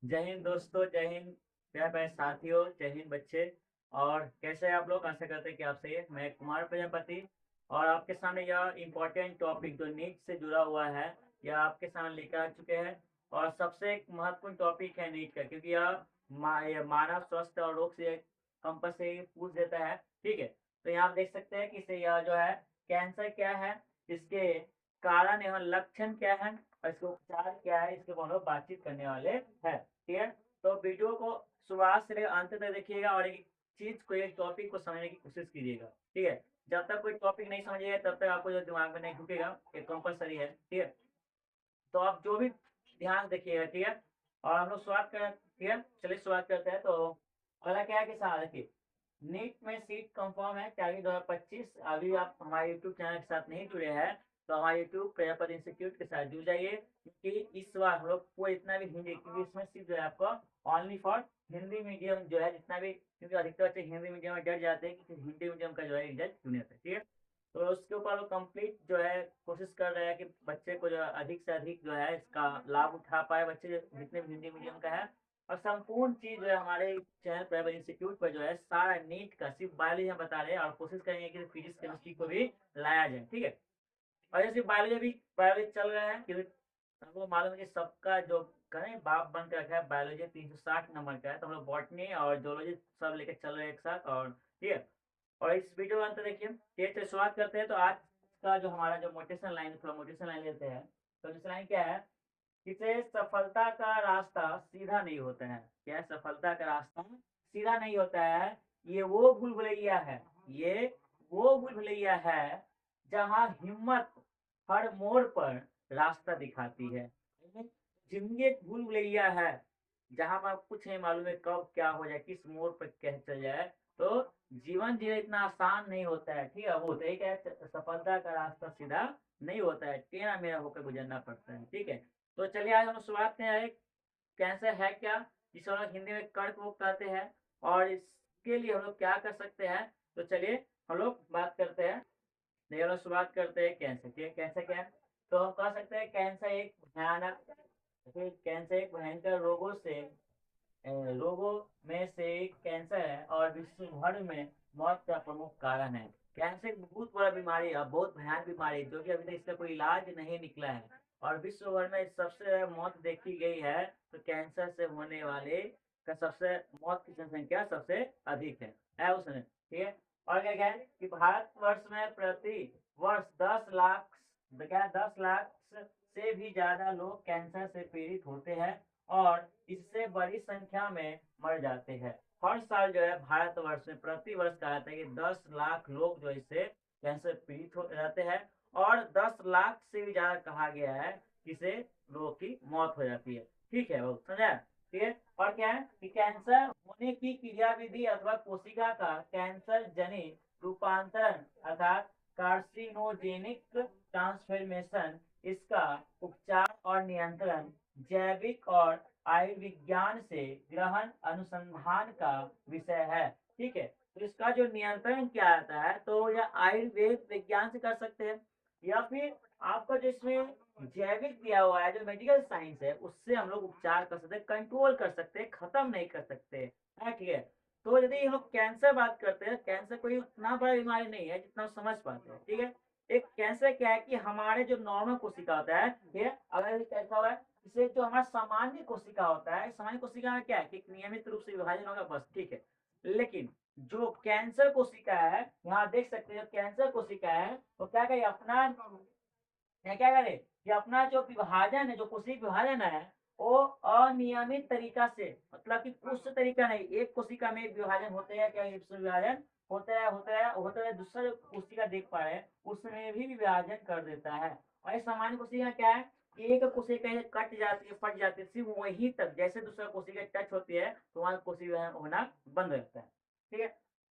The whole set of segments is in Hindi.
जय हिंद दोस्तों, जय हिंद प्यारे प्यारे साथियों, जय हिंद बच्चे। और कैसे हैं आप लोग? आशा करते हैं कि आप सही है। मैं कुमार प्रजापति और आपके सामने यह इम्पोर्टेंट टॉपिक जो नीट से जुड़ा हुआ है यह आपके सामने लेकर आ चुके हैं। और सबसे एक महत्वपूर्ण टॉपिक है नीट का, क्योंकि यह मानव स्वास्थ्य और रोग से कंपल्सरी पूछ देता है। ठीक है, तो यहाँ आप देख सकते हैं कि इसे यह जो है कैंसर क्या है, इसके कारण एवं लक्षण क्या है और इसका उपचार क्या है, इसके बारे में बातचीत करने वाले हैं। ठीक है, तो वीडियो को शुरुआत से लेकर अंत तक देखिएगा और एक चीज को, एक टॉपिक को समझने की कोशिश कीजिएगा। ठीक है, जब तक कोई टॉपिक नहीं समझिएगा तब तक आपको जो दिमाग में नहीं ढुकेगा, ये कंपलसरी है। ठीक है, तो आप जो भी ध्यान देखिएगा। ठीक है, और हम लोग शुरुआत करें। ठीक है, चलिए शुरुआत करते हैं। तो पहला क्या है कि सवाल देखिए, नीट में सीट कंफर्म है क्या 2025? अभी आप हमारे यूट्यूब चैनल के साथ नहीं जुड़े हैं तो हमारे यूट्यूब प्रजापति इंस्टीट्यूट के साथ जुड़ जाइए, क्योंकि इस बार हम लोग को इतना भी हिंदी, क्योंकि इसमें सिर्फ जो है आपको ओनली फॉर हिंदी मीडियम जो है जितना भी, क्योंकि अधिकतर बच्चे हिंदी मीडियम में डर जाते हैं कि हिंदी मीडियम का जो है रिजल्ट चुने थे। ठीक है, तो उसके ऊपर लोग कंप्लीट जो है कोशिश कर रहे हैं कि बच्चे को जो है अधिक से अधिक जो है इसका लाभ उठा पाए, बच्चे जितने भी हिंदी मीडियम का है। और संपूर्ण चीज जो है हमारे चैनल प्राइवेट इंस्टीट्यूट पर जो है सारा नीट का सिर्फ बायोलॉजी हम बता रहे हैं और कोशिश करेंगे कि फिजिक्स केमिस्ट्री को भी लाया जाए। ठीक है, और जैसे बायोलॉजी चल रहा है, क्योंकि हमको मालूम है कि सबका जो करें बाप बन के रखा है बायोलॉजी 360 नंबर का है, तो हम लोग बॉटनी और जोलॉजी सब लेके चल रहे हैं एक साथ। और ठीक है, और इस वीडियो अंत देखिए। ठीक है, शुरुआत करते हैं। तो आज का जो हमारा जो मोटिवेशन लाइन, थोड़ा मोटिवेशन लाइन लेते हैं। तो मोटिवेशन लाइन क्या है? इसे सफलता का रास्ता सीधा नहीं होता है। क्या है? सफलता का रास्ता सीधा नहीं होता है। ये वो भूल भुलैया है, ये वो भूल भुलैया है जहाँ हिम्मत हर मोड़ पर रास्ता दिखाती है। जिंदगी एक भूल भुलैया है जहाँ पर कुछ नहीं मालूम है कब क्या हो जाए, किस मोड़ पर क्या चल जाए। तो जीवन जीना इतना आसान नहीं होता है। ठीक है, वो होता है क्या है, सफलता का रास्ता सीधा नहीं होता है, टेढ़ा मेढ़ा होकर गुजरना पड़ता है। ठीक है, तो चलिए आज हम शुरुआत में आए, कैंसर है क्या, जिसे हम लोग हिंदी में कर्क रोग कहते हैं, और इसके लिए हम लोग क्या कर सकते हैं। तो चलिए हम लोग बात करते हैं। देखिए, हम लोग शुरुआत करते हैं कैंसर। ठीक है, कैंसर क्या है? तो हम कह सकते हैं कैंसर एक भयानक, कैंसर एक भयंकर रोगों में से एक कैंसर है और विश्व भर में मौत का प्रमुख कारण है। कैंसर एक बहुत बड़ा बीमारी है, बहुत भयानक बीमारी है, जो कि अभी तक इसका कोई इलाज नहीं निकला है। और विश्व भर में सबसे ज्यादा मौत देखी गई है, तो कैंसर से होने वाले का सबसे मौत की जनसंख्या सबसे अधिक है उसमें। ठीक है, और क्या क्या है कि भारत वर्ष में प्रति वर्ष 10 लाख, क्या 10 लाख से भी ज्यादा लोग कैंसर से पीड़ित होते हैं और इससे बड़ी संख्या में मर जाते हैं। हर साल जो है भारतवर्ष में प्रति वर्ष कहा जाता है कि 10 लाख लोग जो इससे कैंसर पीड़ित हो रहते हैं, और 10 लाख से भी ज्यादा कहा गया है कि इससे लोगों की मौत हो जाती है। ठीक है, वो समझा? ठीक है, और क्या है कि कैंसर होने की क्रियाविधि अथवा कोशिका का कैंसर जनित रूपांतरण अर्थात कार्सिनोजेनिक ट्रांसफॉर्मेशन, इसका उपचार और नियंत्रण जैविक और आयुर्विज्ञान से ग्रहण अनुसंधान का विषय है। ठीक है, तो इसका जो नियंत्रण किया जाता है तो यह आयुर्वेद विज्ञान से कर सकते हैं, या फिर आपका जो इसमें जैविक दिया हुआ है जो मेडिकल साइंस है उससे हम लोग उपचार कर सकते हैं, कंट्रोल कर सकते हैं, खत्म नहीं कर सकते है। ठीक है, तो यदि हम लोग कैंसर बात करते हैं, कैंसर कोई उतना बड़ा बीमारी नहीं है जितना समझ पाते हैं। ठीक है, एक कैंसर क्या है कि हमारे जो नॉर्मल कोशिका होता है, ठीक है, अगर कैसा हुआ है, इसे जो हमारा सामान्य कोशिका होता है, सामान्य कोशिका में क्या है कि नियमित रूप से विभाजन होगा, बस। ठीक है, लेकिन जो कैंसर कोशिका है, यहाँ देख सकते हैं कैंसर कोशिका है वो क्या करे अपना, क्या करे कि अपना जो विभाजन है, जो कोशिका विभाजन है वो अनियमित तरीका से, मतलब कि कुछ तरीका नहीं, एक कोशिका में विभाजन होते हैं, क्या विभाजन होता है दूसरा जो कोशिका देख पा रहे हैं उसमें भी विभाजन कर देता है। और ये सामान्य कोशिका क्या है, एक कोशिका कहीं कट जाती है, फट जाती है, सिर्फ वहीं तक, जैसे दूसरा कोशिका टच होती है तो वहां कोशिका होना बंद रहता है। ठीक है,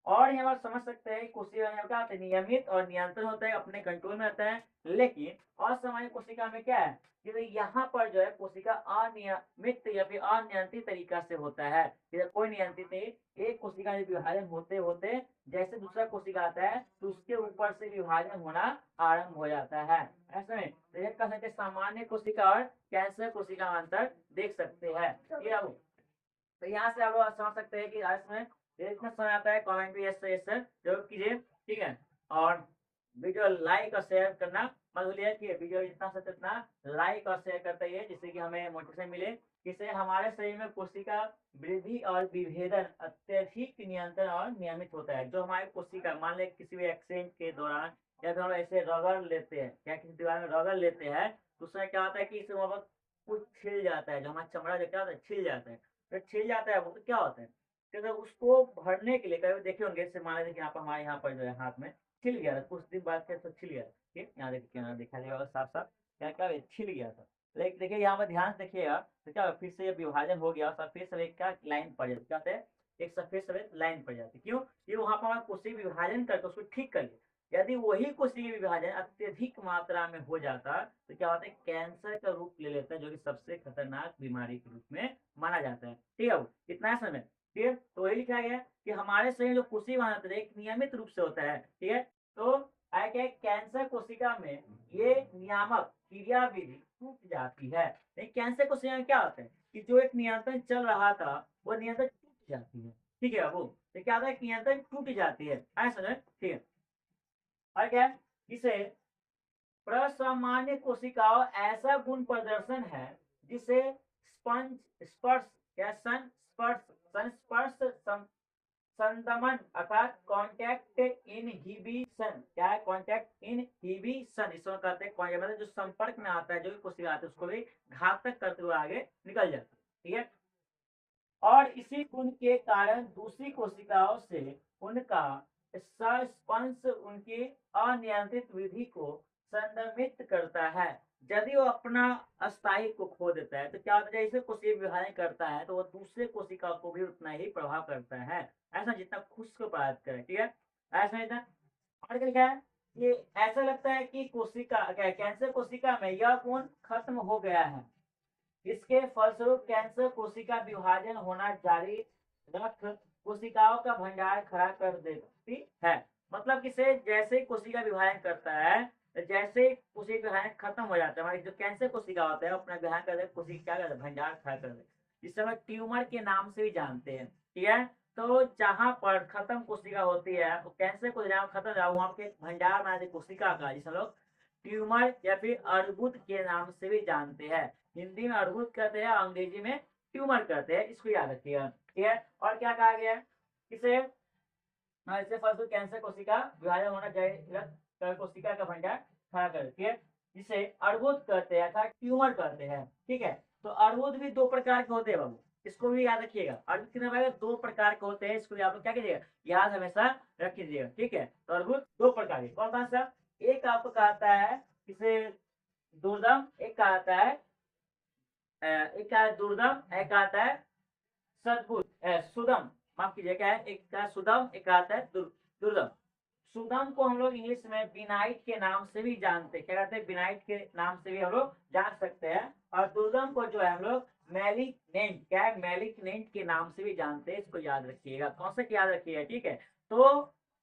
और यहाँ पर समझ सकते हैं कोशिका में क्या होता है, नियमित और नियंत्रण होता है, अपने कंट्रोल में रहता है। लेकिन असामान्य कोशिका में क्या है कि भाई यहाँ पर जो है कोशिका अनियमित या फिर अनियंत्रित तरीका से होता है, कोई नियंत्रित नहीं। एक कोशिका में विभाजन होते होते जैसे दूसरा कोशिका आता है तो उसके ऊपर से विभाजन होना आरंभ हो जाता है। ऐसे में तो यह कह सकते हैं सामान्य कोशिका और कैंसर कोशिका में अंतर देख सकते हैं। तो यहाँ से आप लोग समझ सकते हैं कि इसमें इतना समय आता है, कमेंट भी यस यस जरूर कीजिए, ठीक है। और वीडियो लाइक और शेयर करना मत भूलिए कि वीडियो जितना से उतना लाइक और शेयर करते रहिए, जिससे कि हमें मोटिवेशन मिले। इससे हमारे शरीर में कोशिका वृद्धि और विभेदन अत्यधिक नियंत्रण और नियमित होता है। जो हमारे कोशिका मान लें किसी भी एक्सीडेंट के दौरान या फिर हम ऐसे रगड़ लेते हैं या किसी दीवार में रगड़ लेते हैं तो उसमें क्या होता है कि इसमें कुछ छिल जाता है, जो हमारा चमड़ा जो क्या होता है छिल जाता है। तो छिल जाता है वो तो क्या होता है कि अगर उसको भरने के लिए कभी देखे होंगे, जैसे मान लीजिए यहाँ पर हमारे यहाँ पर जो है हाथ में छिल गया था, कुछ दिन बाद फिर तो छिल गया, ठीक यहाँ देखिए, यहाँ दिखा देगा साफ साफ क्या क्या छिल गया था। लेकिन देखिए यहाँ पर ध्यान से देखिएगा तो क्या फिर से ये विभाजन हो गया, सफेद सफेद क्या लाइन पड़ जाती, क्या होता है एक सफेद सफेद लाइन पड़ जाती। क्यों? ये वहां पर हमारा कोशिका विभाजन करके उसको ठीक कर लिया। यदि वही कोशिका विभाजन अत्यधिक मात्रा में हो जाता तो क्या होता है कैंसर का रूप ले लेता है, जो कि सबसे खतरनाक बीमारी के रूप में माना जाता है। ठीक है, इतना समय ठीक है। तो वही लिखा गया कि हमारे शरीर में जो कोशिका बनाता है एक नियमित रूप से होता है, ठीक है। तो आया क्या कैंसर कोशिका में ये नियामक क्रियाविधि टूट जाती है। कैंसर कोशिका में क्या होता है कि जो एक नियंत्रण चल रहा था वो नियंत्रण टूट जाती है, ठीक है। वो तो क्या होता है नियंत्रण टूट जाती है, ऐसा ठीक है। और क्या इसे प्रसामान्य कोशिकाओं ऐसा गुण प्रदर्शन है जिसे स्पंज स्पर्श या संस्पर्श संदमन अर्थात कॉन्टैक्ट इनहिबिशन, क्या है कॉन्टैक्ट इनहिबिशन, इसको कहते हैं मतलब जो संपर्क में आता है जो भी कोशिका आती है उसको भी घातक करते हुए आगे निकल जाती है, ठीक है। और इसी गुण के कारण दूसरी कोशिकाओं से उनका संस्पर्श उनकी अनियंत्रित विधि को संदमित करता है। यदि वो अपना अस्थायी को खो देता है तो क्या होता है जैसे कोशिका विभाजन करता है तो वो दूसरे कोशिका को भी उतना ही प्रभाव करता है, ऐसा जितना खुश को प्रभावित करे, ठीक है। ऐसा इतना और क्या है ये ऐसा लगता है कि कोशिका क्या कैंसर कोशिका में यह गुण खत्म हो गया है। इसके फलस्वरूप कैंसर कोशिका विभाजन होना जारी रख कोशिकाओं का भंडार खड़ा कर देती है। मतलब कि से जैसे ही कोशिका विभाजन करता है जैसे कोशिका विभाजन खत्म हो जाता है, हमारी जो कैंसर कोशिका होता है अपना विभाजन कर दे, कोशिका क्या करते भंडार खड़ा कर दे, जिसे हम ट्यूमर के नाम से भी जानते हैं, ठीक है। तो जहां पर खत्म कोशिका होती है तो कैंसर को जहाँ खत्म वहां के भंडार बना दे कोशिका का, जिसे हम लोग ट्यूमर या फिर अर्बुद के नाम से भी जानते हैं। हिंदी में अर्बुद कहते हैं, अंग्रेजी में ट्यूमर कहते हैं, इसको याद रखिएगा, ठीक है। और क्या कहा गया है इसे इससे फलस्वरूप कैंसर कोशिका विभाजन होना चाहिए, कोशिका का भंडार खड़ा कर, ठीक है। जिसे अर्बुद कहते हैं अर्थात ट्यूमर कहते हैं, ठीक है। तो अर्बुद भी दो प्रकार के होते हैं बाबू, इसको भी याद रखिएगा। अर्बुद कितने भाई दो प्रकार के होते हैं, इसको भी आप लोग क्या कीजिएगा याद हमेशा रख लीजिएगा, ठीक है। तो अर्बुद दो प्रकार के कौन कौन सा, एक आपको कहता है इसे दुर्दम, एक कहता है एक का है दुर्दम, एक आता है सद्भुत सुदम, माफ कीजिए क्या है एक का सुदम एक आता है दुर्दम। सुदम को हम लोग इंग्लिश में बिनाइट के नाम से भी जानते हैं, क्या कहते हैं बिनाइट के नाम से भी हम लोग जान सकते हैं। और दुर्दम को जो है हम लोग मैलिग्नेंट, क्या है मैलिग्नेंट के नाम से भी जानते हैं, इसको याद रखिएगा, कौन सा याद रखिएगा, ठीक है। तो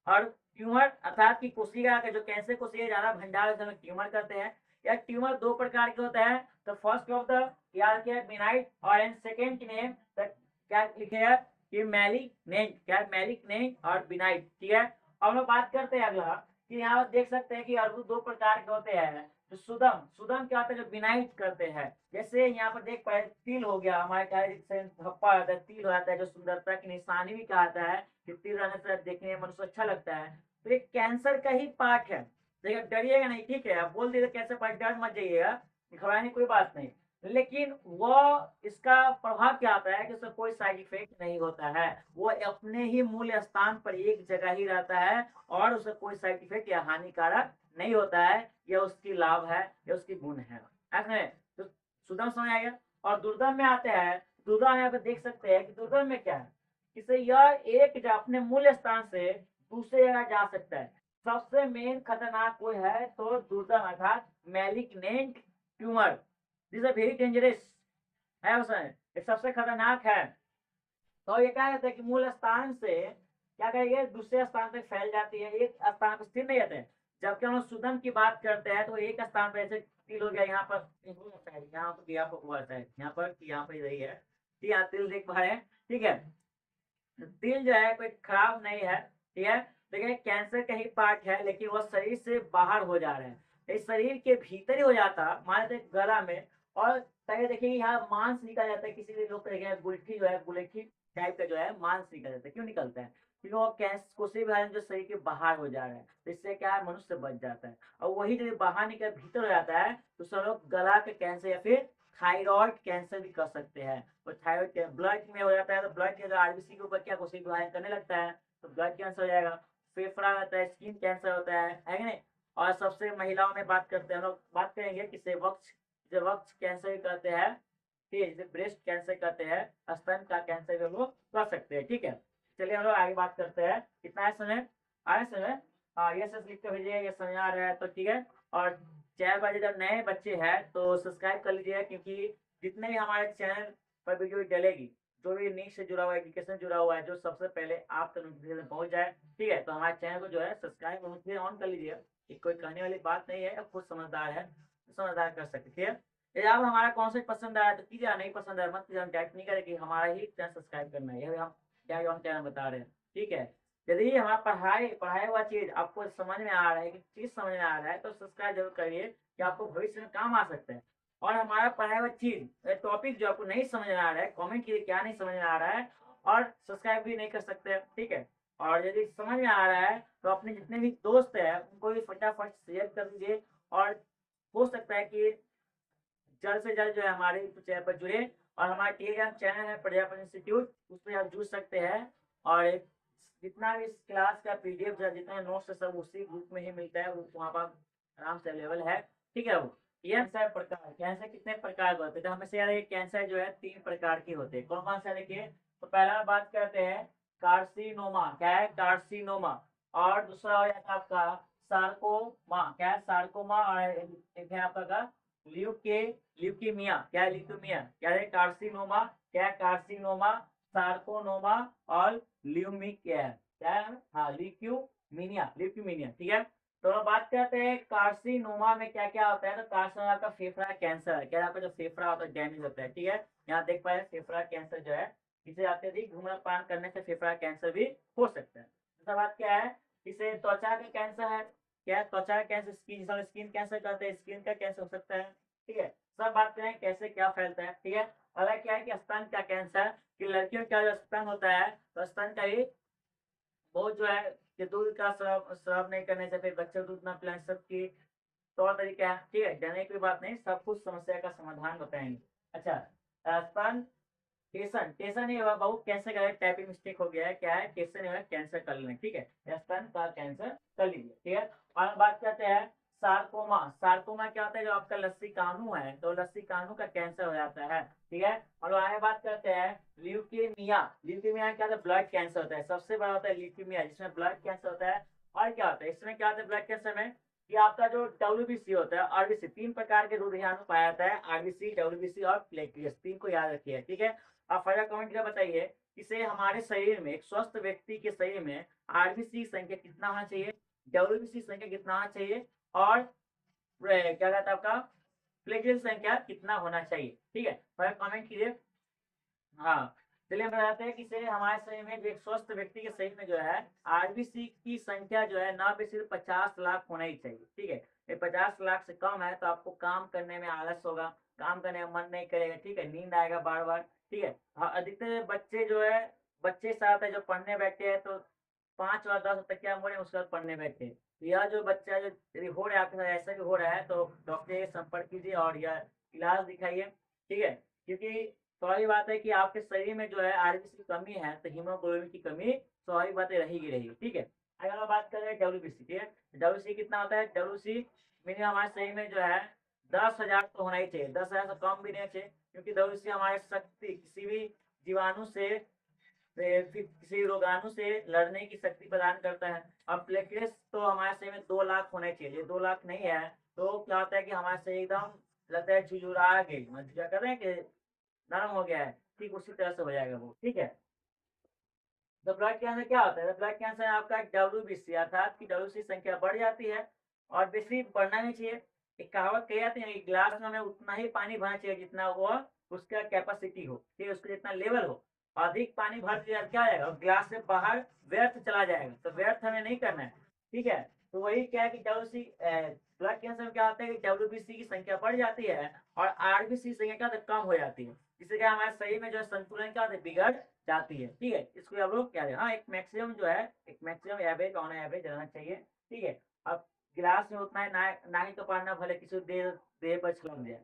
और ट्यूमर अर्थात की कोशिका का जो कैंसर कोशिका ज्यादा भंडार ट्यूमर करते हैं। या ट्यूमर दो प्रकार के होता है, तो फर्स्ट ऑफ द याद किया बिनाइट और सेकेंड नेम क्या लिखेगा कि मैलिग्नेंट, क्या मैलिग्नेंट और बिनाइट, ठीक है। अब हम लोग बात करते हैं अगला कि यहाँ देख सकते हैं कि अर्बुद दो प्रकार के होते हैं। तो सुदम सुदम क्या होता है जो बिनाइट करते हैं, जैसे यहाँ पर देख पाए तिल हो गया हमारे क्या धप्पा आता है, तिल हो जाता है जो सुंदरता की निशानी भी कहता है कि तिल रहने से देखने में मनुष्य अच्छा लगता है। तो ये कैंसर का ही पार्ट है, देखिए डरिएगा नहीं, ठीक है। आप बोल दिए कैंसर पार्ट, डर मत जाइएगा, घबराने की कोई बात नहीं। लेकिन वो इसका प्रभाव क्या आता है कि उसका कोई साइड इफेक्ट नहीं होता है, वो अपने ही मूल स्थान पर एक जगह ही रहता है और उसका कोई साइड इफेक्ट या हानिकारक नहीं होता है, यह उसकी लाभ है, यह उसकी गुण है, ऐसा है। तो सुदम समझ आ गया। और दुर्दम में आते हैं, दुर्दम यहाँ पे देख सकते हैं कि दुर्दम में क्या है किसे यह एक अपने मूल स्थान से दूसरे जगह जा सकता है। सबसे मेन खतरनाक कोई है तो दुर्गम अर्थात malignant tumour, this is very dangerous है, उसमें ये सबसे खतरनाक है। तो ये क्या कहते हैं कि मूल स्थान से क्या कहेंगे दूसरे स्थान तक फैल जाती है, एक स्थान पर स्थिर नहीं रहते हैं। जबकि हम लोग सुदन की बात करते हैं तो एक स्थान पर ऐसे तिल हो गया, यहाँ पर यहाँ पर यहाँ पर हुआ है, यहाँ पर यहाँ पर रही है, ठीक है, तिल देख पा रहे हैं, ठीक है। दिल जो है कोई खराब नहीं है, ठीक है, देखिए कैंसर का ही पार्ट है, लेकिन वह शरीर से बाहर हो जा रहे हैं, इस शरीर के भीतर ही हो जाता मान लेते गला में। और देखिए यहाँ मांस निकल जाता है, किसी भी लोग का गुलठी जो है गुलेठी टाइप का जो है मांस निकल जाता है, क्यों निकलता है? क्योंकि वो कैंसर कोशिश भी जो शरीर के बाहर हो जा रहा है, तो इससे क्या है मनुष्य बच जाता है। और वही जब बाहर निकल भीतर हो जाता है तो सब लोग गला के कैंसर या फिर थायराइड कैंसर भी कर सकते हैं। और थायराइड ब्लड में हो जाता है तो ब्लड के आरबीसी के ऊपर क्या कुछ विभाजन करने लगता है तो ब्लड कैंसर हो जाएगा। फेफड़ा होता है, स्किन कैंसर होता है कि नहीं। और सबसे महिलाओं में बात करते हैं हम लोग, बात करेंगे किसे वक्ष कैंसर कहते हैं, ठीक है, जिसे ब्रेस्ट कैंसर कहते हैं, स्तन का कैंसर भी हम लोग कर सकते हैं, ठीक है। चलिए हम लोग आगे बात करते हैं, कितना है समय, आए समय, हाँ ये सब लिख कर भेजिए, ये समझ आ रहा है तो ठीक है। और चैनल पर जब नए बच्चे हैं तो सब्सक्राइब कर लीजिए, क्योंकि जितने भी हमारे चैनल पर वीडियो डलेगी, जो भी नीट से जुड़ा हुआ है, एजुकेशन जुड़ा हुआ है, जो सबसे पहले आप तक नोटिफिकेशन पहुंच जाए, ठीक है। तो हमारे चैनल को जो है सब्सक्राइब और नोटिफिकेशन ऑन कर लीजिए, ये कोई कहने वाली बात नहीं है, खुद समझदार है तो समझदार कर सकते, ठीक है। यदि आप हमारा कॉन्सेप्ट पसंद आया तो कीजिए, नहीं पसंद आया मत कीजिए, हम डायरेक्ट नहीं करें कि हमारा ही चैनल सब्सक्राइब करना है, ये हम क्या हम चैनल बता रहे हैं, ठीक है। यदि हमारा पढ़ाई हुआ चीज आपको समझ में आ रहा है, कि चीज समझ में आ रहा है, तो सब्सक्राइब जरूर करिए कि आपको भविष्य में काम आ सकता है। और हमारा पढ़ाया हुआ चीज टॉपिक जो आपको नहीं समझ में आ रहा है, कमेंट कीजिए क्या नहीं समझ में आ रहा है, और सब्सक्राइब भी नहीं कर सकते हैं, ठीक है। और यदि समझ में आ रहा है तो अपने जितने भी दोस्त हैं उनको भी फटाफट शेयर कर दीजिए, और हो सकता है कि जल्द से जल्द जो है हमारे चैनल पर जुड़े। और हमारा टेलीग्राम चैनल है प्रजापति इंस्टीट्यूट, उसमें आप जुड़ सकते हैं। और जितना भी इस क्लास का पीडीएफ जितना नोट्स है सब उसी ग्रुप में ही मिलता है, वो वहाँ पर आराम से अवेलेबल है, ठीक है। वो कैंसर प्रकार, कैंसर कितने प्रकार के होते हैं तो हमें से यार ये कैंसर जो है 3 प्रकार के होते हैं, कौन कौन सा देखिए। तो पहला बात करते हैं कार्सिनोमा, क्या है कार्सिनोमा। और दूसरा हो जाता है आपका सार्कोमा, क्या है सार्कोमा। और एक है आपका ल्यूकीमिया, क्या है ल्यूकीमिया, क्या है कार्सिनोमा, क्या है कार्सिनोमा, सार्कोनोमा और ल्यूमिक क्या है, हाँ ल्यूक्यूमिनिया, ठीक है। तो हम बात करते हैं कार्सिनोमा में क्या क्या होता है। तो कार्सिनोमा का फेफड़ा कैंसर है, क्या आपका जो फेफड़ा होता है डैमेज होता है, ठीक है। यहाँ देख पाए फेफड़ा कैंसर जो है, इसे अत्यधिक धूम्रपान करने से फेफड़ा कैंसर भी हो सकता है। दूसरा बात क्या है, इसे त्वचा का कैंसर है, क्या है त्वचा कैंसर, स्किन कैंसर करते हैं, स्किन का कैंसर हो सकता है, ठीक है। सब बात करें कैसे क्या फैलता है, ठीक है। अगला क्या है कि स्तन का कैंसर, कि लड़कियों का जो स्तन होता है तो स्तन का ही बहुत जो है कि दूध का स्राव नहीं करने से फिर बच्चे दूध ना पिलाने, सबकी तौर तरीका है, ठीक है। डरने की बात नहीं, सब कुछ समस्या का समाधान बताएंगे। अच्छा, स्तन टेसन टेसन नहीं हुआ बहुत कैंसर का टाइपिंग मिस्टेक हो गया है, क्या है टेसन हुआ कैंसर कर लेना, ठीक है, स्तन का कैंसर कर लीजिए, ठीक है। और हम बात करते हैं सार्कोमा। सार्कोमा क्या होता है, जो आपका लस्सी कानू है तो लस्सी कानू का कैंसर हो जाता है, ठीक है। और आगे बात करते हैं ल्यूकीमिया। ल्यूकीमिया क्या होता है, ब्लड कैंसर होता है, सबसे बड़ा होता है ल्यूकीमिया जिसमें ब्लड कैंसर होता है। और क्या होता है इसमें, क्या होता है ब्लड कैंसर में कि आपका जो डब्ल्यूबीसी होता है, आरबीसी, 3 प्रकार के रोग पाया जाता है, आरबीसी, डब्ल्यूबीसी और प्लेटलेट्स, 3 को याद रखिए, ठीक है। आप फर्दर कमेंट कर बताइए इसे हमारे शरीर में, एक स्वस्थ व्यक्ति के शरीर में आरबीसी संख्या कितना होना चाहिए, डब्ल्यूबीसी संख्या कितना होना चाहिए, और क्या कहता है आपका प्लेटलेट संख्या कितना होना चाहिए, ठीक है। फर्दर कमेंट कीजिए। हाँ, चलिए हम बताते हैं कि हमारे शरीर में जो एक स्वस्थ व्यक्ति के शरीर में जो है आरबीसी की संख्या जो है ना भी सिर्फ 50 लाख होना ही चाहिए, ठीक है। ये 50 लाख से कम है तो आपको काम करने में आलस होगा, काम करने में मन नहीं करेगा, ठीक है, नींद आएगा बार बार, ठीक है। हाँ, अधिकतर बच्चे जो है, बच्चे साथ है जो पढ़ने बैठे हैं तो 5 और 10 तक क्या मोड़े उसके बाद पढ़ने बैठे हैं। तो यह जो बच्चा जो यदि हो रहा है आपके साथ ऐसा भी हो रहा है तो डॉक्टर से संपर्क कीजिए और यह इलाज दिखाइए, ठीक है। क्योंकि स्वाभाविक बात है कि आपके शरीर में जो है आरबीसी की कमी है तो हीमोग्लोबिन की कमी स्वाभाविक बात है रहेगी, ठीक है। अगर हम बात कर रहे हैं डब्ल्यूबीसी, ठीक है, डब्ल्यूसी कितना होता है, डब्ल्यूसी मिनिमम हमारे शरीर में जो है 10,000 तो होना ही चाहिए, 10,000 से कम भी नहीं चाहिए, क्योंकि डब्ल्यूसी हमारे शक्ति किसी भी जीवाणु से फिर किसी रोगाणु से लड़ने की शक्ति प्रदान करता है। और प्लेटलेट्स तो हमारे शरीर में 2 लाख होने चाहिए, 2 लाख नहीं है तो क्या होता है कि हमारा शरीर एकदम लगता है झुरझुरा गई, मतलब क्या कर रहे हैं कि नरम हो गया है, ठीक उसी तरह से हो जाएगा वो, ठीक है। तो ब्लड कैंसर क्या होता है? ब्लड कैंसर आपका WBC अर्थात की WBC संख्या बढ़ जाती है और बेसी बढ़ना नहीं चाहिए। एक कहावत कही जाती है कि गिलास में हमें उतना ही पानी भरना चाहिए जितना वो उसका कैपेसिटी हो, ठीक है, उसका जितना लेवल हो। अधिक पानी भर दिया क्या आएगा, गिलास से बाहर व्यर्थ चला जाएगा, तो व्यर्थ हमें नहीं करना है, ठीक है। तो वही क्या है कि WBC ब्लड कैंसर में क्या होता है कि WBC की संख्या बढ़ जाती है और RBC संख्या क्या होता है, कम हो जाती है, जिससे क्या हमारे शरीर में जो है संतुलन क्या होता है, बिगड़ जाती है, ठीक है। इसको आप लोग क्या है, हाँ एक मैक्सिमम जो है, एक मैक्सिमम एवरेज ऑन एवरेज रहना चाहिए, ठीक है। अब गिलास में उतना है ना ही तो पाना भले किसी को देर पर छलक जाए,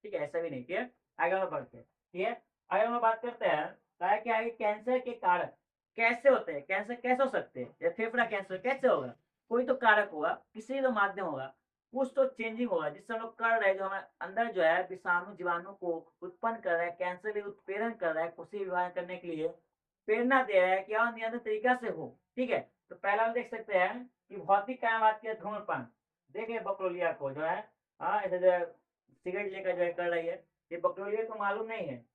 ठीक है, ऐसा भी नहीं, ठीक है। आगे हम बढ़ते हैं, ठीक है। आगे हम बात करते हैं क्या है, कैंसर के कारक कैसे होते हैं, कैंसर कैसे हो सकते हैं, या फेफड़ा कैंसर कैसे होगा, कोई तो कारक होगा, किसी तो माध्यम होगा, कुछ तो चेंजिंग होगा जिससे हम लोग कर रहे हैं, जो हमारे अंदर जो है विषाणु जीवाणु को उत्पन्न कर रहा है, कैंसर लिए उत्प्रेरण कर रहा है, कोशिका विभाजन करने के लिए प्रेरणा दे रहा है कि और नियंत्रित तरीका से हो, ठीक है। तो पहला हम देख सकते हैं कि भौतिक क्या बात की धूम्रपान, देखिए बकलोलिया को जो है, हाँ ऐसे जो है सिगरेट लेकर जो है कर रही है, ये बकलोलिया को मालूम नहीं है।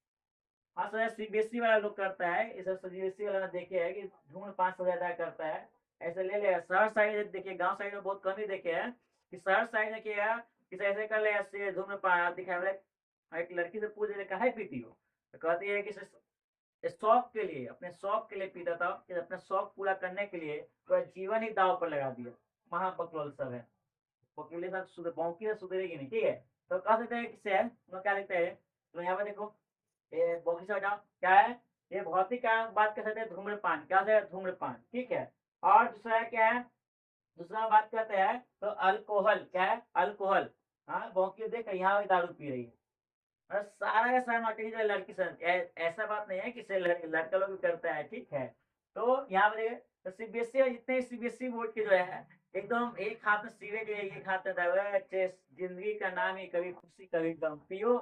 हाँ सर, CBSE वाला लोग करता है, इस CBSE वाला देखे है कि धूम्रपान सबसे ज्यादा करता है, ऐसे ले लेगा। शहर साइड देखिए, गांव साइड में बहुत कम ही देखे हैं कि शहर साइड में किया कि ऐसे कर ले, ऐसे धूम्रपान दिखा बोले। एक लड़की से पूछ रहे काहे पीती हो, तो कहती है कि शौक के लिए, अपने शौक के लिए पीता था, कि अपना शौक पूरा करने के लिए पूरा जीवन ही दाव पर लगा दिया। महाबकलोल सब है, बकलोल सब बौकी से सुधरेगी नहीं, ठीक है। तो कह सकते हैं किससे है, तो क्या लिखते हैं, तो यहाँ पे देखो ये बॉक्स से हटाओ, क्या है, ये भौतिक कारण बात कर सकते हैं धूम्रपान, क्या है धूम्रपान, ठीक है। और दूसरा है क्या है, दूसरा बात करते हैं तो अल्कोहल, क्या है अल्कोहल, हाँ बॉक्स देख यहाँ पे दारू पी रही है, और सारा का सारा मटेरियल लड़की से ऐसा बात नहीं है कि लड़का लोग भी करता है, ठीक है। तो यहाँ पे देखिए, तो CBSE और जितने CBSE बोर्ड के जो है एकदम एक हाथ में सिगरेट है, एक हाथ में दारू है, जिंदगी का नाम ही कभी खुशी कभी गम, पियो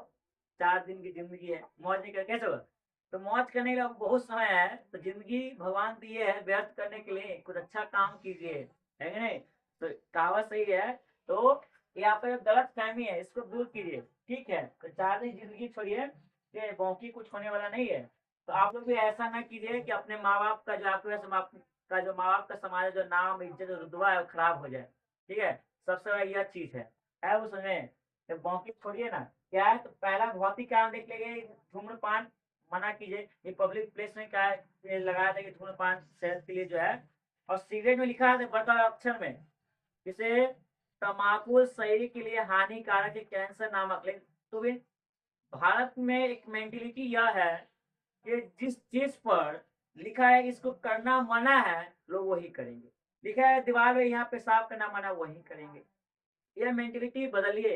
4 दिन की जिंदगी है, मौज नहीं कर कैसे होगा। तो मौज करने के लिए बहुत समय है, तो जिंदगी भगवान दिए है व्यर्थ करने के लिए, कुछ अच्छा काम कीजिए, है कि नहीं। तो कहावत सही है। तो यहाँ पे गलत फहमी है, इसको दूर कीजिए, ठीक है। तो 4 दिन जिंदगी छोड़िए, ये बाकी कुछ होने वाला नहीं है। तो आप लोग भी ऐसा ना कीजिए कि अपने माँ बाप का जो आपके वजह से का जो माँ बाप का समाज जो नाम इज्जत रुतबा है वो खराब हो जाए, ठीक है। सबसे बड़ा यह चीज है वो समय। तो बाकी छोड़िए ना, क्या है, तो पहला भौतिक कारण देख लेंगे, धूम्रपान मना कीजिए, ये पब्लिक प्लेस में क्या है, ये लगाया था कि धूम्रपान सेहत के लिए जो है। और सिगरेट में लिखा है बड़ा अक्षर में, जिसे तम्बाकू शरीर के लिए हानिकारक है, कैंसर नामक, लेकिन तो भी भारत में एक मेंटेलिटी यह है कि जिस चीज पर लिखा है इसको करना मना है, लोग वही करेंगे। लिखा है दीवार में यहाँ पेशाब करना मना, वही करेंगे। यह मेंटेलिटी बदलिए,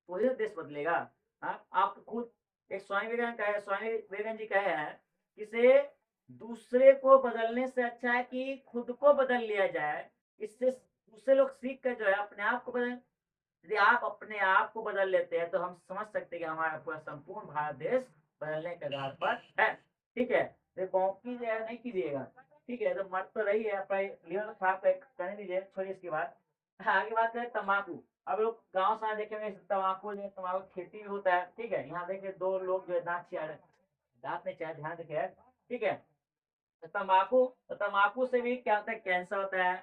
वही तो देश बदलेगा। हाँ आप खुद, एक स्वामी विवेकानंद जी कहे हैं, इसे दूसरे को बदलने से अच्छा है कि खुद को बदल लिया जाए, इससे दूसरे लोग सीख कर जो है अपने आप को बदल। यदि आप अपने आप को बदल लेते हैं तो हम समझ सकते हैं कि हमारा पूरा संपूर्ण भारत देश बदलने के आधार पर है, ठीक है। तो बौकी जो है नहीं कीजिएगा, ठीक है। तो मर तो रही है, अपना लीवर खराब करने दीजिए, छोड़िए इसके बाद। आगे बात करें तम्बाकू। अब लोग गाँव से देखेंगे तम्बाकू जो है, तम्बाकू खेती भी होता है, ठीक है। यहाँ देखिए 2 लोग जो है दांत चिया रहे, दांत नहीं चाहे, ध्यान रखिए, ठीक है। तो तम्बाकू से भी क्या होता है, कैंसर होता है,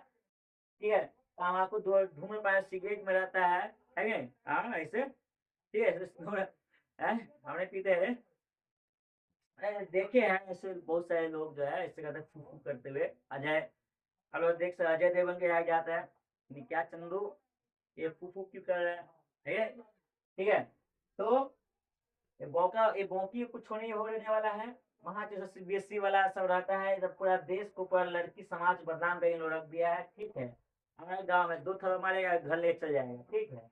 ठीक है। तम्बाकू धूम्रपान सिगरेट में रहता है कि नहीं, हाँ ऐसे, ठीक है। हमने पीते हैं, देखे हैं ऐसे बहुत सारे लोग जो है ऐसे करते फू फू करते हुए। अजय, अब लोग देख सकते अजय देवगन के यहाँ जाता है, ये क्या चंदू, ये फू फू क्यों कर रहे हैं, ठीक है, ठीक है। तो ये बौकी कुछ होने होने वाला है। वहाँ जो CBSE वाला सब रहता है, जब पूरा देश को पूरा लड़की समाज बदनाम कर इन लोग रख दिया है, ठीक है। हमारे गाँव में 2 थप्पड़ मारेगा घर ले चल जाएगा, ठीक है,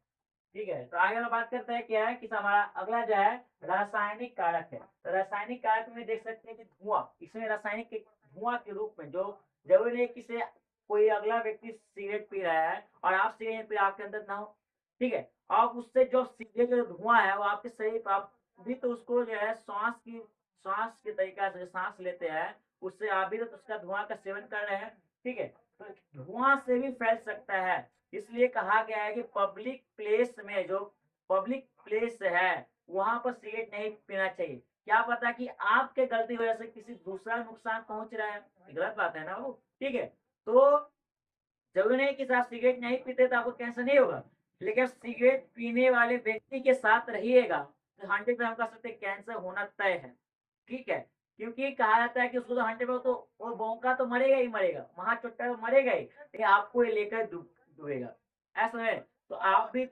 ठीक है। तो आगे हम बात करते हैं क्या है कि हमारा अगला जो है रासायनिक कारक है। तो रासायनिक कारक में देख सकते हैं कि धुआं, इसमें रासायनिक के धुआं के रूप में, जो जरूरी नहीं कि से कोई अगला व्यक्ति सिगरेट पी रहा है और आप सिगरेट पी आपके अंदर ना हो, ठीक है। आप उससे जो सिगरेट जो धुआं है वो आपके शरीर पर, आप भी तो उसको जो है श्वास के तरीका से सांस लेते हैं, उससे आप भी तो उसका धुआं का सेवन कर रहे हैं, ठीक है। तो धुआं से भी फैल सकता है, इसलिए कहा गया है कि पब्लिक प्लेस में, जो पब्लिक प्लेस है वहां पर सिगरेट नहीं पीना चाहिए। क्या पता कि आपके गलती वजह से किसी दूसरा नुकसान पहुंच रहा है, गलत बात है ना वो, ठीक है। तो जरूरी नहीं कि आप सिगरेट नहीं पीते तो आपको कैंसर नहीं होगा, लेकिन सिगरेट पीने वाले व्यक्ति के साथ रहिएगा तो 100% हम कह सकते हैं कैंसर होना तय है, ठीक है। क्योंकि कहा जाता है कि उसको तो 100% तो वो भौंका तो मरेगा ही मरेगा, वहां चुट्टा तो मरेगा ही, लेकिन आपको ये लेकर डूबेगा, ऐसा है। तो आप भी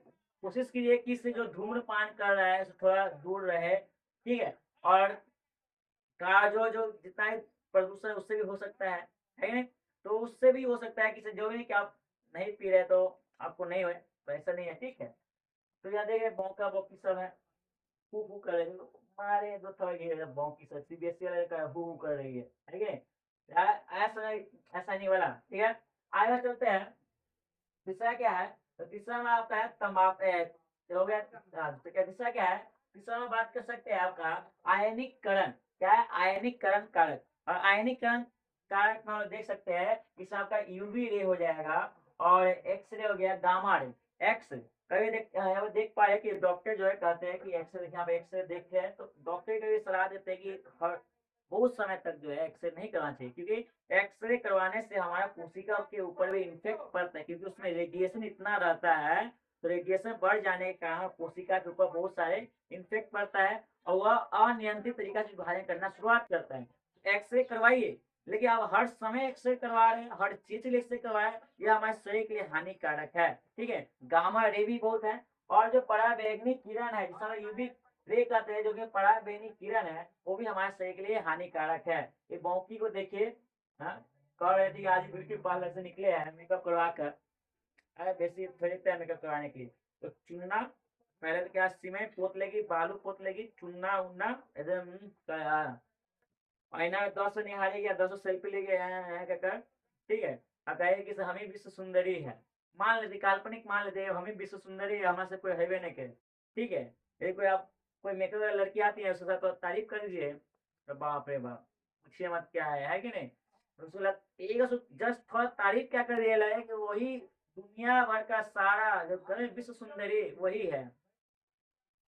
कोशिश कीजिए कि इससे जो धूम्रपान कर रहा है उससे थोड़ा दूर रहे, ठीक है। और का जो जो जितना ही प्रदूषण है उससे भी हो सकता है कि नहीं। तो उससे भी हो सकता है कि जो भी कि आप नहीं पी रहे तो आपको नहीं हुए, तो ऐसा नहीं है, ठीक है। तो यहाँ देखिए मौका बौकी सब है, हु हु कर रहे हैं हमारे दो थोड़ा गिरे बौकी सब सीबीएसई वाले का हु हु कर रही है, ठीक है। ऐसा ऐसा नहीं वाला, ठीक है। आगे चलते हैं, तीसरा क्या है। तो तीसरा में आपका है तंबाकू, हो गया। तो क्या तीसरा क्या है, तीसरा में बात कर सकते हैं आपका आयनीकरण। क्या है, आयनीकरण कारक। और आयनीकरण कारक में हम देख सकते हैं इसमें आपका यूवी रे हो जाएगा, और एक्स रे हो गया, गामा रे। एक्स कभी देख पा रहे कि डॉक्टर जो है कहते हैं कि एक्सरे, यहाँ पे एक्सरे देखते हैं तो डॉक्टर कभी सलाह देते हैं कि हर बहुत समय तक जो है एक्सरे नहीं करना चाहिए, क्योंकि एक्सरे करवाने से हमारा कोशिका के ऊपर भी इन्फेक्ट पड़ता है, क्योंकि उसमें रेडिएशन इतना रहता है। तो रेडिएशन बढ़ जाने के कारण कोशिका के ऊपर बहुत सारे इन्फेक्ट पड़ता है और वह अनियंत्रित तरीका से विभाजन करना शुरुआत करता है। एक्सरे करवाइए, लेकिन आप हर समय एक्सरे करवा रहे हैं, हर चीज के लिए एक्सरे करवा रहे हैं, यह हमारे शरीर के लिए हानिकारक है, ठीक है। गामा रे भी बहुत है, और जो पराबैंगनी किरण है जिसमें यूवी रे कहते हैं, जो कि पराबैंगनी किरण है, वो भी हमारे शरीर के लिए हानिकारक है। ये बौकी को देखिए, हाँ, कह रहे थे कि आज ब्यूटी पार्लर से निकले हैं मेकअप करवा कर, अरे बेसी खरीदते हैं मेकअप करवाने के लिए। तो चुनना पहले तो क्या, सीमेंट पोत लेगी, बालू पोत लेगी, चुनना उनना एकदम आईना 10 निहारेगी या 10 सेल्फी लेके कर, ठीक है। अब कहेगी कि हम ही विश्व सुंदरी है, मान लेते काल्पनिक, मान लेते हम ही विश्व सुंदरी है, हमारे से कोई हैवे नहीं करे, ठीक है। यदि कोई आप कोई मेकअप वाली लड़की आती है उसके साथ तो तारीफ कर दीजिए, तो बाप रे बाप, पूछिए मत क्या है कि नहीं। तो उसको जस्ट थोड़ा तारीफ क्या कर दिया लगे कि वही दुनिया भर का सारा जो विश्व सुंदरी वही है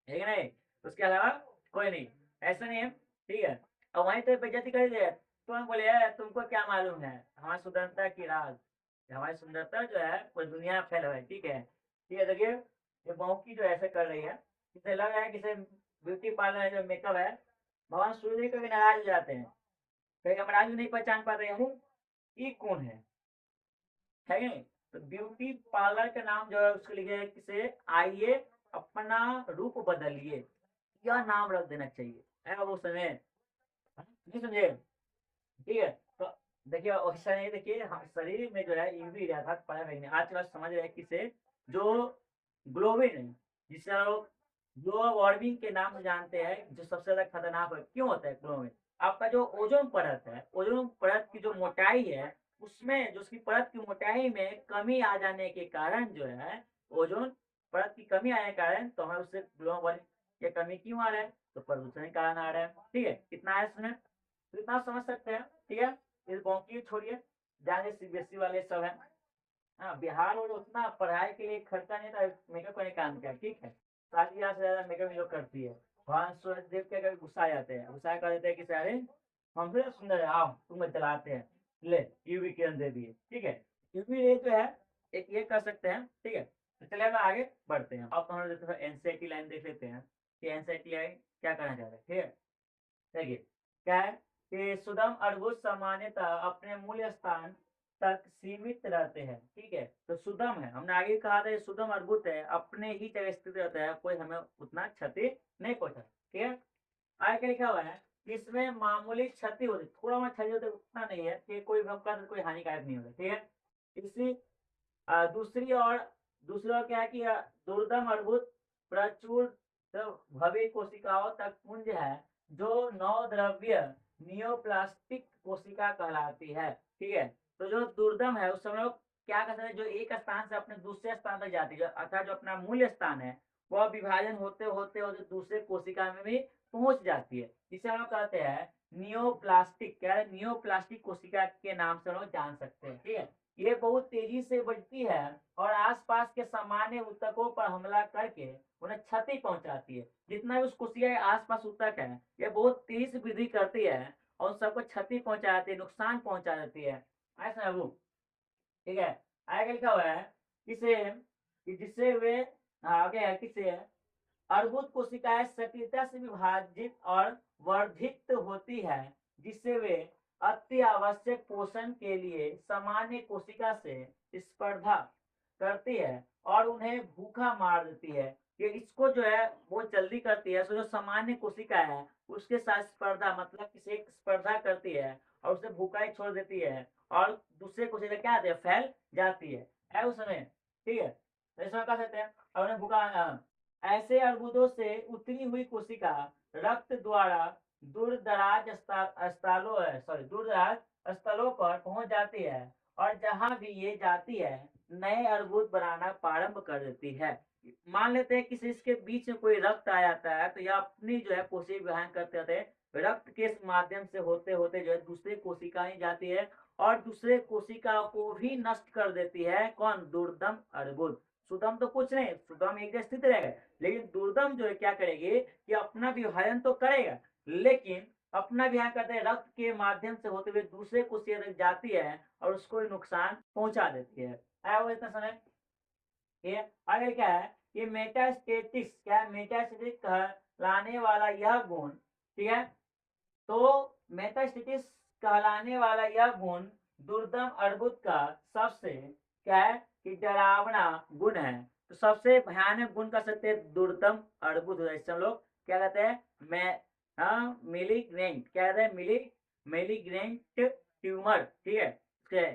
कि नहीं, उसके अलावा कोई नहीं, ऐसा नहीं है, ठीक है। और वहीं तो बेइज्जती कर दिया, तो हम बोले तुमको क्या मालूम है हमारी सुंदरता की राज, हमारी सुंदरता जो है वो दुनिया में फैला है, ठीक है। ठीक है, देखिए ये बौकी जो ऐसे कर रही है, इसे लग रहा है कि ब्यूटी पार्लर है जो मेकअप है, भगवान सूर्य को भी नाराज हो जाते हैं, कहीं हमारा भी नहीं पहचान पाते हैं ये कौन है कि नहीं। तो ब्यूटी पार्लर का नाम जो है उसके लिए किसे, आइए अपना रूप बदलिए, यह नाम रख देना चाहिए, है वो समय, नहीं समझे, ठीक है। तो देखिए वैसा नहीं, देखिए शरीर में जो है यूवी अर्थात पराबैंगनी, आजकल समझ रहे हैं किसे, जो ग्लोबिन है, जिसे लोग ग्लोबल वार्मिंग के नाम से जानते हैं, जो सबसे ज्यादा खतरनाक है, क्यों होता है ग्लोबिन। आपका जो ओजोन परत है, ओजोन परत की जो मोटाई है, उसमें जो उसकी परत की मोटाई में कमी आ जाने के कारण जो है, ओजोन परत की कमी आने के कारण, तो हमें उससे ग्लोबल वार्मिंग ये कमी क्यों आ रहा है, तो प्रदूषण के कारण आ रहा है, ठीक है। कितना है इसमें, तो इतना समझ सकते हैं, ठीक है। इस बौकी छोड़िए, जाने सीबीएसई वाले सब है, हाँ, बिहार में उतना पढ़ाई के लिए खर्चा नहीं था, मेकअप करने काम किया, ठीक है। 7,000 से ज्यादा मेकअप लोग करती है, भगवान सूरज देव के कभी गुस्सा आ जाते हैं, गुस्सा कर देते हैं कि सारे हमसे सुंदर है, आओ तुम्हें जलाते हैं, ले यूवी किरण दे दिए, ठीक है। यूवी रे जो है एक ये कर सकते हैं, ठीक है। तो चलिए हम आगे बढ़ते हैं, अब हम लोग एनसीईआरटी लाइन देख लेते हैं कि एनसीईआरटी लाइन क्या करना चाह रहे हैं, ठीक है। देखिए क्या है कि सुदम अर्बुद सामान्यतः अपने मूल स्थान तक सीमित रहते हैं, ठीक है। तो सुदम है, हमने आगे कहा था, ये सुदम अर्बुद है, अपने ही जगह स्थित रहता है, कोई हमें उतना क्षति नहीं पहुंचा, ठीक है। आगे लिखा हुआ है कि इसमें मामूली क्षति होती, थोड़ा बहुत क्षति होती, उतना नहीं है कि कोई भूकंप कोई हानिकारक नहीं होता, ठीक है। इसी दूसरी ओर क्या है कि दुर्दम अर्बुद प्रचुर भव्य कोशिकाओं तक पुंज है, जो नौ द्रव्य नियोप्लास्टिक कोशिका कहलाती है, ठीक है। तो जो दुर्दम है उस समय क्या कहते हैं, जो एक स्थान से अपने दूसरे स्थान तक जाती है, अर्थात जो अपना मूल स्थान है वह विभाजन होते होते और दूसरे कोशिका में भी पहुंच जाती है, जिसे हम लोग कहते हैं नियोप्लास्टिक। क्या है? नियोप्लास्टिक कोशिका के नाम से हम लोग जान सकते हैं। ठीक है, ये बहुत तेजी से बढ़ती है और आसपास के सामान्य ऊतकों पर हमला करके उन्हें क्षति पहुंचाती है। जितना भी उस कोशिका के आसपास ऊतक है, ये बहुत तेजी से वृद्धि करती है और सबको क्षति पहुंचाती है, नुकसान पहुंचा देती है। ऐसा है वो। ठीक है, आगे लिखा हुआ है किसे कि जिससे वे आगे है किसे अर्बुद कोशिकाएं सक्रियता से विभाजित और वर्धित होती है, जिससे वे अति आवश्यक पोषण के लिए सामान्य कोशिका से स्पर्धा करती है और उन्हें भूखा मार देती है। ये इसको जो है वो जल्दी करती है, सो जो सामान्य कोशिका है उसके साथ स्पर्धा, मतलब किसी एक स्पर्धा करती है और उसे भूखा ही छोड़ देती है और दूसरे कोशिका क्या आती है, फैल जाती है उस समय। ठीक है, तो इसमें कह सकते हैं और उन्हें भूखा ऐसे अर्बुदों से उतरी हुई कोशिका रक्त द्वारा दूरदराज स्थलों पर पहुंच जाती है और जहां भी ये जाती है नए अर्बुद बनाना प्रारंभ कर देती है। मान लेते हैं किसी इसके बीच में कोई रक्त आ जाता है, तो यह अपनी जो है कोशिका विभाजन करते रहते हैं, रक्त के माध्यम से होते होते जो है दूसरे कोशिकाएं जाती है और दूसरे कोशिका को भी नष्ट कर देती है। कौन? दुर्दम अर्बुद। सुदम तो कुछ नहीं, सुदम एक जगह स्थित रहेगा, लेकिन दुर्दम जो है क्या करेगी कि अपना विभाजन तो करेगा, लेकिन अपना विभाजन करते हैं रक्त के माध्यम से होते हुए दूसरे कोशिका तक जाती है और उसको नुकसान पहुंचा देती है। आया वो इतना समय। ये आगे क्या है कि मेटास्टेटिक्स, क्या मेटास्टेटिक कहलाने वाला यह गुण, ठीक है, तो मेटास्टेटिक्स कहलाने वाला यह गुण दुर्दम अर्बुद का सबसे क्या है कि डरावना गुण है। तो सबसे भयानक गुण कह सकते हैं दुर्दम अर्बुद है। इससे हम लोग क्या कहते हैं, मैं मिलीग्रेंट, क्या कहते हैं, मिलीग्रेंट ट्यूमर। ठीक है, उसके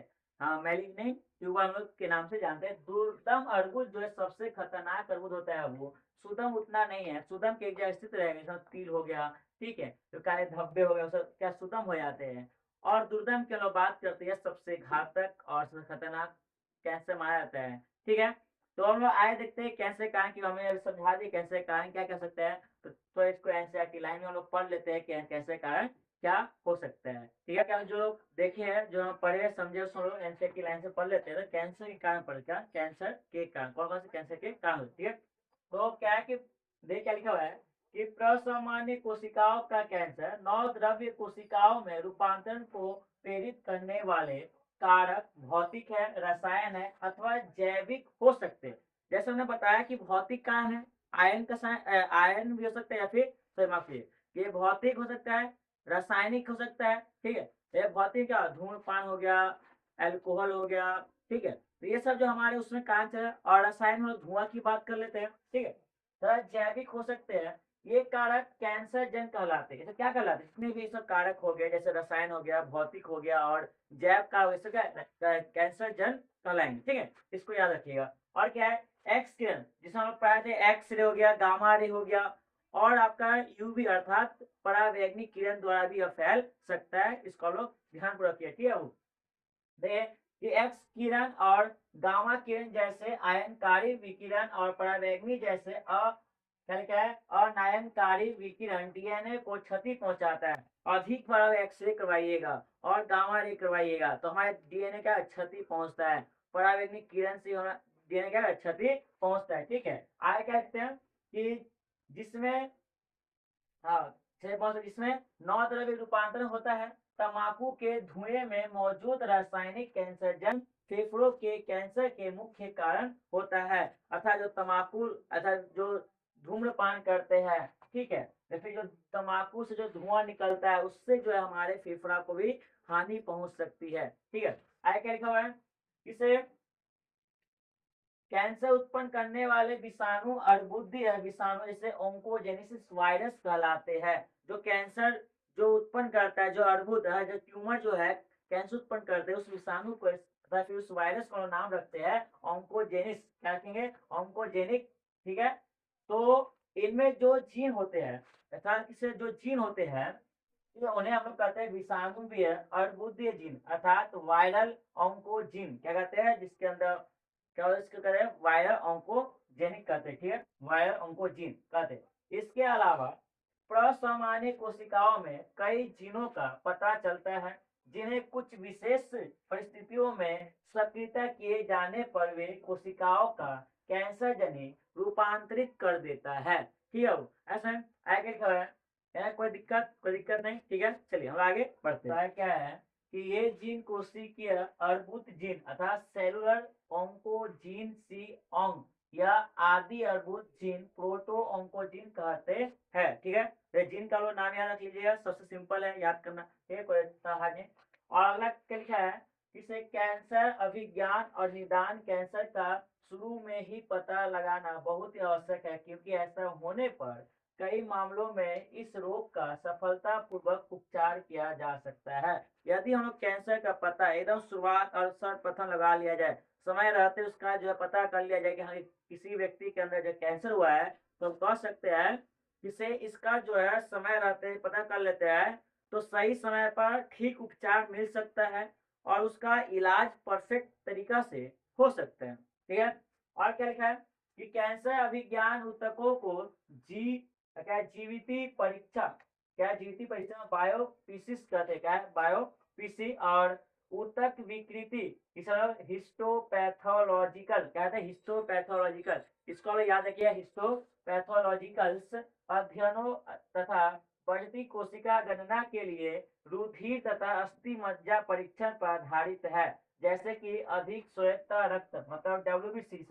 मैलिग्नेंट ट्यूबर हम लोग के नाम से जानते हैं। दुर्दम अर्बुद जो है सबसे खतरनाक अर्बुद होता है वो। सुदम उतना नहीं है, सुदम के एक जगह स्थित रहेगा, जैसे तिल हो गया, ठीक है, तो काले धब्बे हो गए, सब क्या सुदम हो जाते हैं। और दुर्दम की हम लोग बात करते हैं सबसे घातक और सबसे खतरनाक कैंसर माना जाता है। ठीक है, तो हम लोग आए देखते हैं कैंसर कारण की, हमें अभी समझा दी कैंसर कारण क्या कह सकते हैं, तो इसको एनसीईआरटी की लाइन में हम लोग पढ़ लेते हैं कि कैंसर कारण क्या हो सकता है। ठीक है, क्या जो लोग देखे हैं, जो हम पढ़े समझे, उसको लोग एनसीईआरटी की लाइन से पढ़ लेते हैं। तो कैंसर के कारण पढ़, क्या कैंसर के कारण, कौन कौन से कैंसर के कारण होते हैं। तो क्या है कि देख क्या लिखा हुआ है कि प्रसामान्य कोशिकाओं का कैंसर नौ द्रव्य कोशिकाओं में रूपांतरण को प्रेरित करने वाले कारक भौतिक है, रसायन है अथवा जैविक हो सकते हैं। जैसे हमने बताया कि भौतिक कारण है, आयन का आयन भी हो सकता है या फिर सॉरी माफ कीजिए, ये भौतिक हो सकता है, रासायनिक हो सकता है। ठीक है, ये भौतिक क्या, धूम्रपान हो गया, अल्कोहल हो गया। ठीक है, तो ये सब जो हमारे उसमें कांच है, और रसायन में धुआं की बात कर लेते हैं। ठीक है, तो जैविक हो सकते हैं। ये कारक कैंसर जन कहलाते हैं। तो क्या कहलाते हैं, जितने भी सब कारक हो गए, जैसे रसायन हो गया, भौतिक हो गया और जैव का, वैसे क्या कैंसर जन कहलाएंगे। ठीक है, इसको याद रखिएगा। और क्या है, एक्स किरण, जिसमें हम लोग पढ़े थे, एक्स रे हो गया, गामा रे हो गया, और आपका यूवी अर्थात परावैंगनिक किरण द्वारा भी यह फैल सकता है। इसको लोग ध्यान पूर्वक रखिए। ठीक है, वो कि एक्स किरण और गामा किरण जैसे आयनकारी विकिरण और परावैंगनी जैसे क्या है अनायनकारी विकिरण डीएनए को क्षति पहुंचाता है। अधिक बार एक्सरे करवाइएगा और गामा रे करवाइएगा तो हमारे डीएनए का क्षति पहुंचता है। परावैंगनिक किरण से हमारा डीएनए का क्षति पहुंचता है। ठीक है, आगे क्या कहते हैं कि जिसमें हाँ जिसमें नौ द्रव्य रूपांतरण होता है। तंबाकू के धुएं में मौजूद रासायनिक कैंसरजन फेफड़ों के कैंसर के मुख्य कारण होता है। अर्थात जो तंबाकू, अर्थात जो धूम्रपान करते हैं, ठीक है, जैसे जो तंबाकू से जो धुआं निकलता है उससे जो है हमारे फेफड़ा को भी हानि पहुंच सकती है। ठीक है, आगे क्या लिखा हुआ है, इसे कैंसर उत्पन्न करने वाले विषाणु अर्बुदीय विषाणु जैसे ओंकोजेनेसिस वायरस कहलाते हैं। जो कैंसर जो उत्पन्न करता है, जो अर्बुद है, जो ट्यूमर जो है कैंसर उत्पन्न करते हैं, उस विषाणु को फिर उस वायरस का नाम रखते हैं ओंकोजेनिस। क्या रखेंगे, ओंकोजेनिक। ठीक है, तो इनमें जो जीन होते हैं, अर्थात इससे जो जीन होते हैं, उन्हें हम लोग कहते हैं विषाणु भी है अर्बुदीय जीन, अर्थात वायरल ऑन्कोजीन क्या कहते हैं, जिसके अंदर क्या होता है, इसको कहते हैं वायरल ऑन्कोजेनिक कहते हैं। ठीक है, वायरल ऑन्कोजीन कहते हैं। इसके अलावा प्रसामान्य कोशिकाओं में कई जीनों का पता चलता है जिन्हें कुछ विशेष परिस्थितियों में सक्रियता किए जाने पर वे कोशिकाओं का कैंसर जनित रूपांतरित कर देता है। ठीक है, ऐसा आगे क्या है, कोई दिक्कत नहीं। ठीक है, चलिए हम आगे बढ़ते हैं। क्या है कि ये जीन कोशिकीय अर्बुद जीन अर्थात सेलुलर ऑन्कोजीन सी ऑन्क या आदि अर्बुद जीन प्रोटो ऑन्कोजीन कहते हैं। ठीक है, तो जीन का लोग नाम याद रख लीजिएगा, सबसे सिंपल है याद करना, ठीक है, कोई इतना हार्ड नहीं। और अगला क्या लिखा है, इसे कैंसर अभिज्ञान और निदान कैंसर का शुरू में ही पता लगाना बहुत ही आवश्यक है, क्योंकि ऐसा होने पर कई मामलों में इस रोग का सफलतापूर्वक उपचार किया जा सकता है। यदि हम लोग कैंसर का पता एकदम शुरुआत और सर्वप्रथम लगा लिया जाए, समय रहते उसका जो है पता कर लिया जाए कि हाँ किसी व्यक्ति के अंदर जो कैंसर हुआ है, तो हम कह सकते हैं इसे इसका जो है समय रहते पता कर लेते हैं तो सही समय पर ठीक उपचार मिल सकता है और उसका इलाज परफेक्ट तरीका से हो सकता है। ठीक है, और क्या लिखा है कि कैंसर अभिज्ञान ऊतकों को जीविती परीक्षा, क्या जीविती परीक्षा बायोपीसिस कहते हैं, क्या है बायोपीसी, और ऊतक विकृति हिस्टोपैथोलॉजिकल कहते हैं, हिस्टोपैथोलॉजिकल, इसको हमें याद रखिए, हिस्टोपैथोलॉजिकल्स अध्ययनों तथा बढ़ती कोशिका गणना के लिए रुधिर तथा अस्थि मज्जा परीक्षण पर आधारित है, जैसे कि अधिक स्वायत्ता रक्त मतलब WBC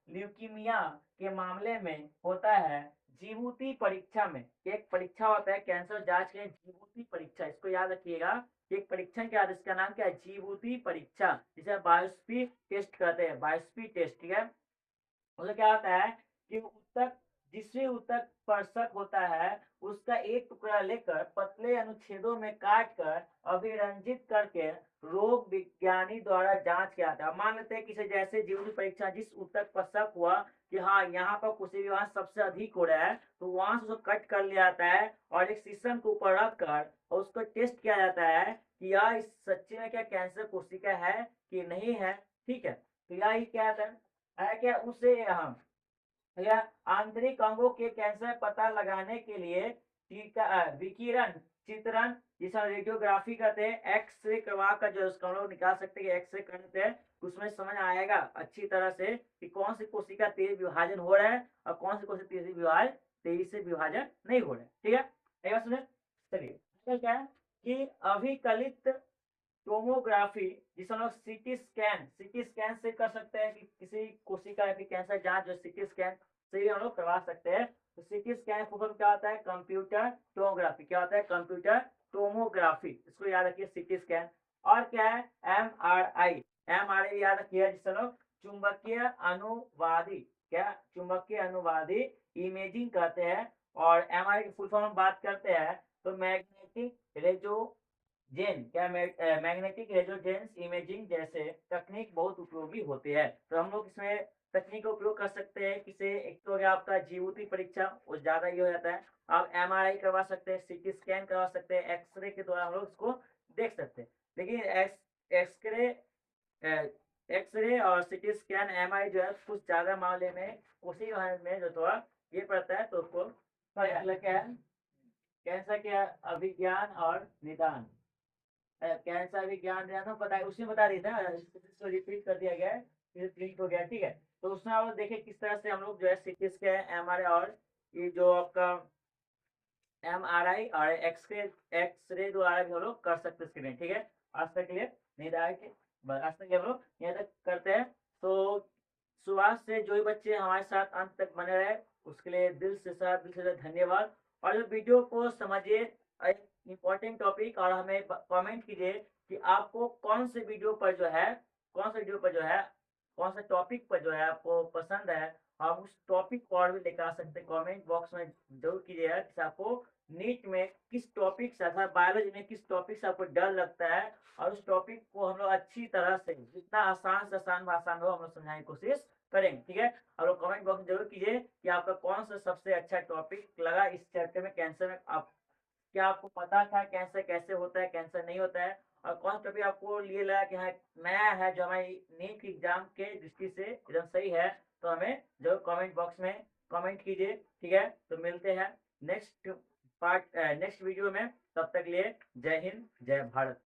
ल्यूकीमिया के मामले में होता है। जीवूती परीक्षा में एक परीक्षा होता है कैंसर जांच के, जीवूती परीक्षा, इसको याद रखिएगा। एक परीक्षण क्या है, इसका नाम क्या है, जीवूती परीक्षा, जिसे बायोप्सी टेस्ट कहते हैं, बायोप्सी टेस्ट। ठीक है, मतलब क्या होता है कि ऊतक, जिससे ऊतक पर शक होता है उसका एक टुकड़ा लेकर पतले अनुच्छेदों में काट कर अभिरंजित करके रोग विज्ञानी द्वारा जांच किया जाता है। मान लेते हैं कि जैसे जीवनी परीक्षा जिस ऊतक पर शक हुआ कि हाँ यहाँ पर कोशिका सबसे अधिक हो रहा है, तो वहां से उसको कट कर लिया जाता है और एक शीशम के ऊपर रख कर और उसको टेस्ट किया जाता है कि यह इस सच्ची में क्या कैंसर कोशिका है कि नहीं है। ठीक है, तो यही क्या है क्या उसे हम या आंतरिक अंगों के कैंसर पता लगाने के लिए टीका विकिरण चित्रण जिसे रेडियोग्राफी कहते हैं, एक्सरे करवा कर जो उसका हम लोग निकाल सकते हैं, एक्सरे करते हैं उसमें समझ आएगा अच्छी तरह से कि कौन सी कोशिका तेज विभाजन हो रहा है और कौन सी कोशिका तेजी से विभाजन नहीं हो रहा है। ठीक है, एक बार सुने, चलिए क्या है कि अभिकलित टोमोग्राफी जिसे हम लोग सीटी स्कैन से कर सकते हैं कि किसी कोशिका या कैंसर जांच जो सीटी स्कैन से भी हम लोग करवा सकते हैं। तो सीटी स्कैन क्या होता है, कंप्यूटर टोमोग्राफी, क्या होता है कंप्यूटर टोमोग्राफी, इसको याद रखिए सीटी स्कैन। और क्या है एमआरआई याद रखिए, जिसे लोग चुंबकीय अनुवादी, क्या चुंबकीय अनुवादी इमेजिंग कहते हैं। और एमआरआई की फुल फॉर्म बात करते हैं तो मैग्नेटिक रेजो क्या मैग्नेटिक रेजोनेंस इमेजिंग जैसे तकनीक बहुत उपयोगी होते हैं। तो हम लोग इसमें तकनीक का उपयोग कर सकते हैं, किसे एक तो हो गया आपका जीवती परीक्षा, वो ज्यादा ये हो जाता है, आप एमआरआई करवा सकते हैं, सीटी स्कैन करवा सकते हैं, एक्सरे के द्वारा हम लोग इसको देख सकते हैं। लेकिन एक्सरे एक्सरे और सीटी स्कैन एमआरआई जो है कुछ ज्यादा मामले में उसी में जो थोड़ा ये पड़ता है, तो उसको क्या है कैंसर के अभिज्ञान और निदान, कैंसर विज्ञान ना पता है उसमें बता दिया था, इसको रिपीट कर दिया गया है, फिर प्रिंट हो गया। ठीक है, तो उसमें आप देखिए किस तरह से हम लोग जो है सीटी स्कैन एमआरआई और ये जो आपका एमआरआई और एक्सरे द्वारा भी हम लोग कर सकते स्क्रीन। ठीक है, आज तक के लिए नहीं रहा है कि आज तक हम लोग यहाँ तक करते हैं। तो शुरुआत से जो भी बच्चे हमारे साथ अंत तक बने रहे उसके लिए दिल से धन्यवाद। और जो वीडियो को समझिए इम्पोर्टेंट टॉपिक, और हमें कमेंट कीजिए कि आपको कौन से वीडियो पर जो है कौन सा टॉपिक पर जो है आपको पसंद है, हम उस टॉपिक को और भी लेकर आ सकते हैं। कमेंट बॉक्स में जरूर कीजिएगा कि आपको नीट में किस टॉपिक से अर्थात बायोलॉजी में किस टॉपिक से आपको डर लगता है, और उस टॉपिक को हम लोग अच्छी तरह से जितना आसान से आसान भाषा में हो हम लोग समझाने की कोशिश करेंगे। ठीक है, और लोग कमेंट बॉक्स में जरूर कीजिए कि आपका कौन सा सबसे अच्छा टॉपिक लगा इस चैप्टर में कैंसर में। आप क्या आपको पता था कैंसर कैसे होता है, कैंसर नहीं होता है, और कौन सा टॉपिक आपको लिए लगा कि हाँ नया है जो हमारी नीट एग्जाम के दृष्टि से एकदम सही है, तो हमें जरूर कमेंट बॉक्स में कमेंट कीजिए। ठीक है, तो मिलते हैं नेक्स्ट नेक्स्ट वीडियो में। तब तक लिए जय हिंद, जय भारत।